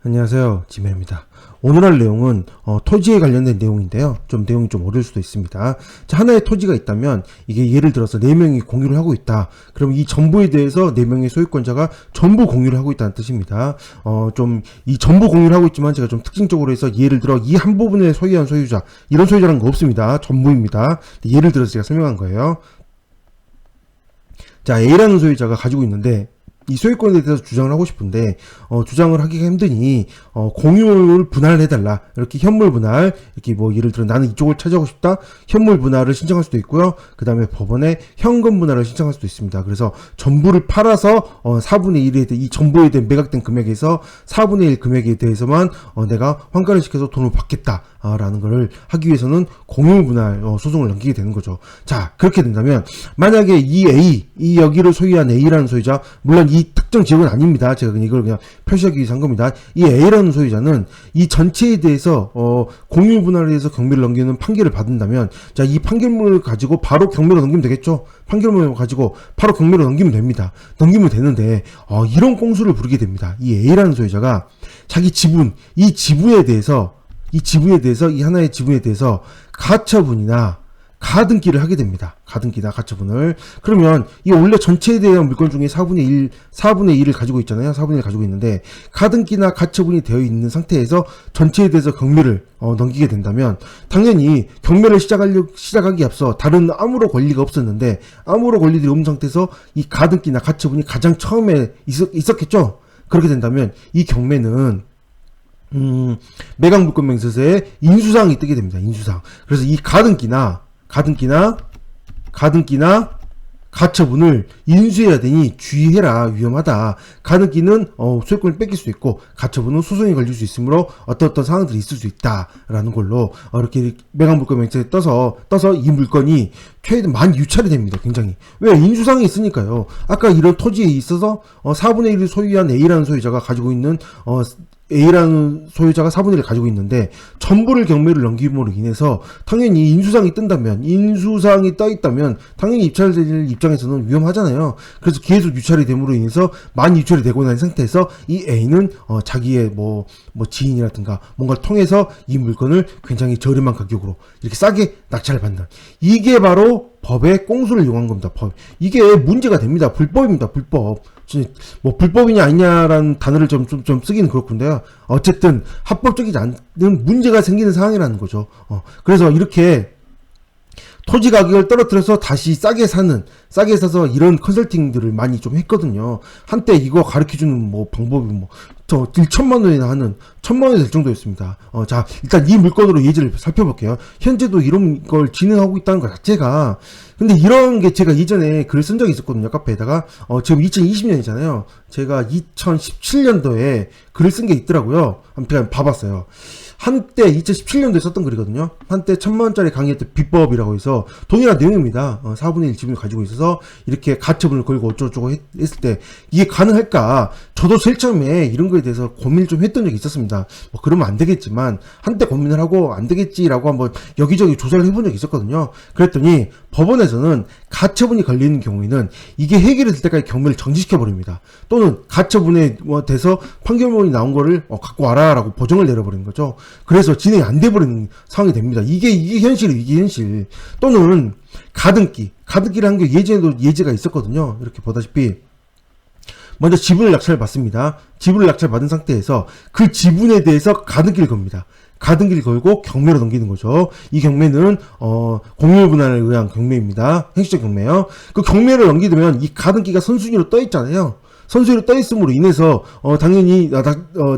안녕하세요, 지메입니다. 오늘 할 내용은 토지에 관련된 내용인데요. 좀 내용이 좀 어려울 수도 있습니다. 자, 하나의 토지가 있다면 이게 예를 들어서 4명이 공유를 하고 있다. 그럼 이 전부에 대해서 4명의 소유권자가 전부 공유를 하고 있다는 뜻입니다. 좀 이 전부 공유를 하고 있지만 제가 좀 특징적으로 해서 예를 들어 이 한 부분에 소유한 소유자, 이런 소유자라는 거 없습니다. 전부입니다. 예를 들어서 제가 설명한 거예요. 자, A라는 소유자가 가지고 있는데 이 소유권에 대해서 주장을 하고 싶은데 주장을 하기가 힘드니 공유를 분할을 해달라, 이렇게 현물 분할, 이렇게 뭐 예를 들어 나는 이쪽을 차지하고 싶다, 현물 분할을 신청할 수도 있고요. 그 다음에 법원에 현금 분할을 신청할 수도 있습니다. 그래서 전부를 팔아서 4분의 1에 이 전부에 대한 매각된 금액에서 4분의 1 금액에 대해서만 내가 환가를 시켜서 돈을 받겠다 라는 것을 하기 위해서는 공유 분할 소송을 넘기게 되는 거죠. 자, 그렇게 된다면 만약에 이 여기를 소유한 A라는 소유자, 물론 이 특정 지역은 아닙니다. 제가 이걸 그냥 표시하기 위해서 한 겁니다. 이 A라는 소유자는 이 전체에 대해서 공유 분할에 대해서 경매를 넘기는 판결을 받는다면, 자, 이 판결문을 가지고 바로 경매로 넘기면 되겠죠. 판결문을 가지고 바로 경매로 넘기면 됩니다. 넘기면 되는데 이런 꼼수를 부리게 됩니다. 이 A라는 소유자가 자기 지분, 이 하나의 지분에 대해서 가처분이나 가등기를 하게 됩니다. 가등기나 가처분을. 그러면 이 원래 전체에 대한 물건 중에 4분의 1을 가지고 있잖아요. 4분의 1을 가지고 있는데 가등기나 가처분이 되어 있는 상태에서 전체에 대해서 경매를 넘기게 된다면, 당연히 경매를 시작하기 앞서 다른 아무런 권리가 없었는데, 아무런 권리들이 없는 상태에서 이 가등기나 가처분이 가장 처음에 있었겠죠. 그렇게 된다면 이 경매는 매각물권명세서에 인수사항이 뜨게 됩니다. 인수사항. 그래서 이 가등기나 가처분을 인수해야 되니 주의해라, 위험하다. 가등기는 소유권을 뺏길 수 있고, 가처분은 소송이 걸릴 수 있으므로 어떤 상황들이 있을 수 있다라는 걸로 이렇게 매각물권명세서에 떠서 이 물건이 최대 많이 유찰이 됩니다. 굉장히. 왜? 인수상이 있으니까요. 아까 이런 토지에 있어서 4분의 1을 소유한 A라는 소유자가 가지고 있는 A라는 소유자가 4분의 1을 가지고 있는데 전부를 경매를 넘김으로 인해서 당연히 인수상이 떠 있다면 당연히 입찰될 입장에서는 위험하잖아요. 그래서 계속 유찰이 됨으로 인해서 많이 유찰이 되고 난 상태에서 이 A는 자기의 뭐 지인이라든가 뭔가를 통해서 이 물건을 굉장히 저렴한 가격으로 이렇게 싸게 낙찰을 받는, 이게 바로 법의 꽁수를 이용한 겁니다. 이게 문제가 됩니다. 불법입니다. 불법. 뭐 불법이냐 아니냐라는 단어를 좀 쓰기는 그렇군데요. 어쨌든 합법적이지 않은 문제가 생기는 상황이라는 거죠. 그래서 이렇게 토지 가격을 떨어뜨려서 다시 싸게 사서 이런 컨설팅들을 많이 좀 했거든요. 한때 이거 가르쳐주는 방법이 저 1천만 원이나 하는 1,000만 원이 될 정도였습니다. 자, 일단 이 물건으로 예제를 살펴볼게요. 현재도 이런 걸 진행하고 있다는 것 자체가, 근데 이런 게 제가 예전에 글을 쓴 적이 있었거든요. 카페에다가. 지금 2020년이잖아요. 제가 2017년도에 글을 쓴 게 있더라고요. 한번 봐봤어요. 한때 2017년도에 썼던 글이거든요. 한때 1,000만원짜리 강의했던 비법이라고 해서 동일한 내용입니다. 4분의 1 지분을 가지고 있어서 이렇게 가처분을 걸고 어쩌고저쩌고 했을 때 이게 가능할까? 저도 제일 처음에 이런 거에 대해서 고민을 좀 했던 적이 있었습니다. 그러면 안 되겠지만 한때 고민을 하고 안 되겠지라고 한번 여기저기 조사를 해본 적이 있었거든요. 그랬더니 법원에서는 가처분이 걸리는 경우에는 이게 해결이 될 때까지 경매를 정지시켜 버립니다. 또는 가처분에 돼서 판결문이 나온 거를 갖고 와라 라고 보정을 내려버리는 거죠. 그래서 진행이 안 돼버리는 상황이 됩니다. 이게 현실이에요. 이게 현실. 또는 가등기를 한 게 예전에도 예제가 있었거든요. 이렇게 보다시피 먼저 지분을 낙찰을 받습니다. 지분을 낙찰받은 상태에서 그 지분에 대해서 가등기를 겁니다. 가등기를 걸고 경매로 넘기는 거죠. 이 경매는 공유 분할에 의한 경매입니다. 행시적 경매요. 그 경매를 넘기면 이 가등기가 선순위로 떠 있잖아요. 선수로 떠 있음으로 인해서 당연히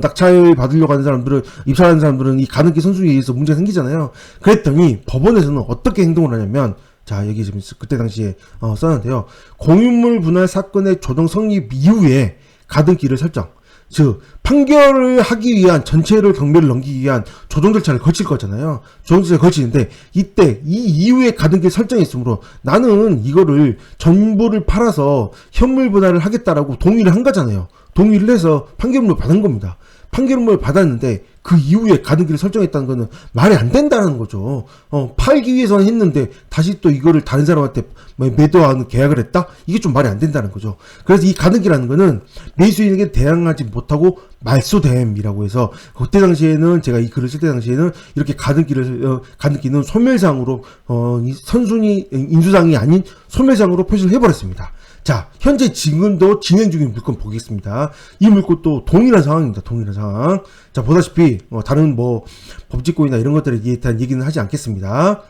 낙찰 받으려고 하는 사람들은, 입찰하는 사람들은 이 가등기 선수에 의해서 문제가 생기잖아요. 그랬더니 법원에서는 어떻게 행동을 하냐면, 자, 여기 지금 그때 당시에 써놨는데요. 공유물 분할 사건의 조정 성립 이후에 가등기를 설정, 즉 판결을 하기 위한, 전체를 경매를 넘기기 위한 조정 절차를 거칠 거잖아요. 조정 절차를 거치는데 이때 이 이후에 가등기를 설정했으므로 나는 이거를 전부를 팔아서 현물 분할을 하겠다라고 동의를 한 거잖아요. 동의를 해서 판결문을 받은 겁니다. 판결문을 받았는데 그 이후에 가등기를 설정했다는 거는 말이 안 된다는 거죠. 팔기 위해서는 했는데 다시 또 이거를 다른 사람한테 매도하는 계약을 했다? 이게 좀 말이 안 된다는 거죠. 그래서 이 가등기라는 거는 매수인에게 대항하지 못하고 말소됨이라고 해서 그때 당시에는 제가 이 글을 쓸 때 당시에는 이렇게 가등기는 소멸상으로 이 선순위 인수상이 아닌 소멸상으로 표시를 해버렸습니다. 자, 현재 지금도 진행 중인 물건 보겠습니다. 이 물건도 동일한 상황입니다. 동일한 상황. 자, 보다시피 다른 법직공이나 이런 것들에 대한 얘기는 하지 않겠습니다.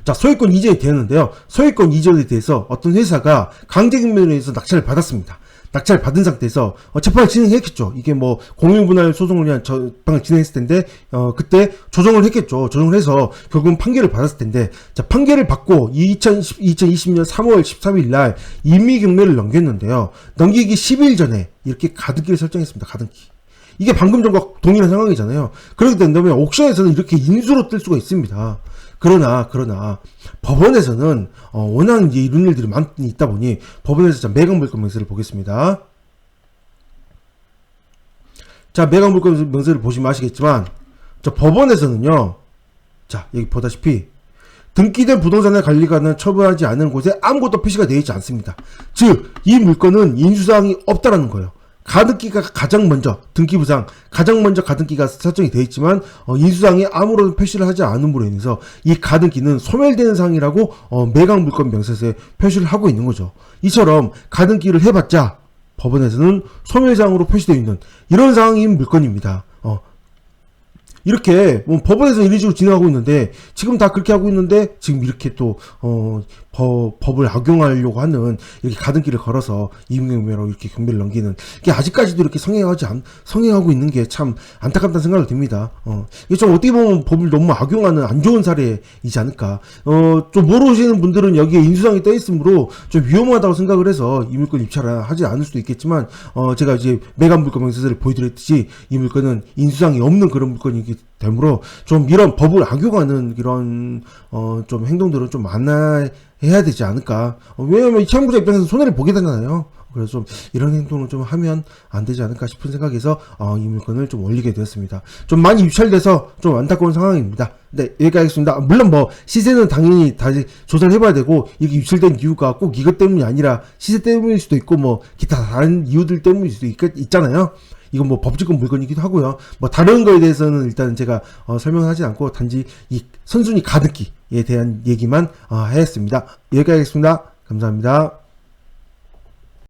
자, 소유권 이전이 되었는데요. 소유권 이전에 대해서 어떤 회사가 강제경매로 해서 낙찰을 받았습니다. 낙찰을 받은 상태에서 재판을 진행했겠죠. 이게 공유분할 소송을 위한 재판을 진행했을 텐데 그때 조정을 했겠죠. 조정을 해서 결국은 판결을 받았을 텐데, 자, 판결을 받고 2020년 3월 13일 날 임의경매를 넘겼는데요. 넘기기 10일 전에 이렇게 가등기를 설정했습니다. 가등기. 이게 방금 전과 동일한 상황이잖아요. 그렇게 된다면 옥션에서는 이렇게 인수로 뜰 수가 있습니다. 그러나 법원에서는 워낙 이제 이런 일들이 많이 있다 보니 법원에서 매각물권 명세를 보겠습니다. 자, 매각물권 명세를 보시면 아시겠지만, 법원에서는요, 자, 여기 보다시피 등기된 부동산의 관리관은 처분하지 않은 곳에 아무것도 표시가 되어 있지 않습니다. 즉, 이 물건은 인수사항이 없다라는 거예요. 가등기가 가장 먼저, 등기부상 가장 먼저 가등기가 설정이 되어 있지만 인수상에 아무런 표시를 하지 않음으로 인해서 이 가등기는 소멸되는 상이라고 매각물권 명세서에 표시를 하고 있는 거죠. 이처럼 가등기를 해봤자 법원에서는 소멸상으로 표시되어 있는 이런 상황인 물건입니다. 이렇게 법원에서 이런 식으로 진행하고 있는데, 지금 다 그렇게 하고 있는데 지금 이렇게 또 법을 악용하려고 하는, 이렇게 가등기를 걸어서 임의경매로 이렇게 경매를 넘기는 게 아직까지도 이렇게 성행하고 있는 게 참 안타깝다는 생각이 듭니다. 이게 좀 어떻게 보면 법을 너무 악용하는 안 좋은 사례이지 않을까. 좀 모르시는 분들은 여기에 인수상이 떠 있으므로 좀 위험하다고 생각을 해서 이 물건 입찰을 하지 않을 수도 있겠지만, 제가 이제 매각물권 명세서를 보여드렸듯이 이 물건은 인수상이 없는 그런 물건이기 되므로 좀 이런 법을 악용하는 이런 좀 행동들은 좀 만나야 되지 않을까. 왜냐면 채무자 입장에서 손해를 보게 되잖아요. 그래서 좀 이런 행동을 좀 하면 안 되지 않을까 싶은 생각에서 이 물건을 좀 올리게 되었습니다. 좀 많이 유찰돼서 좀 안타까운 상황입니다. 네, 여기까지 하겠습니다. 물론 시세는 당연히 다시 조사를 해봐야 되고, 이게 유출된 이유가 꼭 이것 때문이 아니라 시세 때문일 수도 있고 기타 다른 이유들 때문일 수도 있잖아요. 이건 법직권 물건이기도 하고요. 다른 거에 대해서는 일단 제가 설명하지 않고 단지 이 선순위 가등기에 대한 얘기만 하였습니다. 여기까지 하겠습니다. 감사합니다.